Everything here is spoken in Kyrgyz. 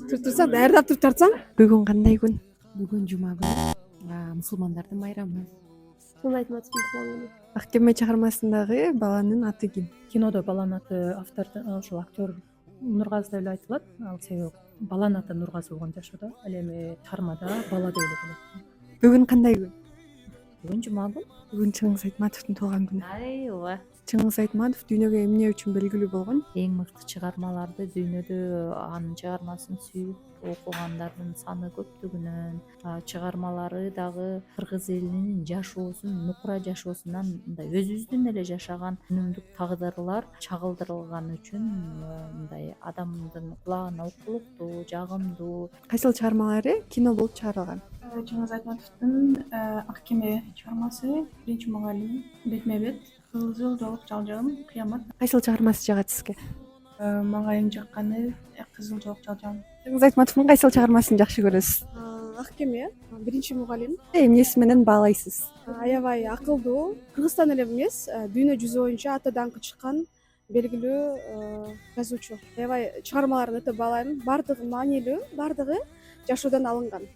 Турсаң, даярдап туруп тартсаң. Бүгүн кандай күн? Бүгүн жума күнү. Мусулмандардын байрамы. Шуну айтып атасың. Ак кеме чыгармасындагы баланын аты ким? Кинодо баланын аты ушул актер Нургазы деп эле айтылат. Ал себеби баланын аты Нургазы болгон жашоодо. Ал эми чыгармада бала деп эле келет. Бүгүн кандай күн? Бүгүн жума күн. Бүгүн Чыңгыз Айтматовдун туулган күнү. Айва. Чыңгыз Айтматов дүйнөгө эмне үчүн белгилүү болгон? Эң мыкты чыгармаларды дүйнөдө анын чыгармасын сүйүп окугандардын саны көптүгүнөн, чыгармалары дагы кыргыз элинин жашоосун, нукура жашоосунан мындай өзүбүздүн эле жашаган үнүмдүк тагдырлар чагылдырылган үчүн мындай адамдын кулагына укулуктуу, жагымдуу. Кайсыл чыгармалары кино болуп чыгарылган? Чыңгыз Айтматовдун Ак кеме чыгармасы, Биринчи мугалим, Бетме бет, Кызыл жоолук жалжам, Кыямат. Кайсыл чыгармасы жагат сизге? Мага эң жакканы Кызыл жоолук жалжам. Чыңгыз Айтматовдун кайсыл чыгармасын жакшы көрөсүз? Ак кеме, биринчи мугалим. Эмнеси менен баалайсыз? Аябай акылдуу. Кыргызстан эле эмес, дүйнө жүзү боюнча аты даңкы чыккан белгилүү жазуучу. Аябай чыгармаларын өтө баалайм. Бардыгы маанилүү, бардыгы жашоодон алынган.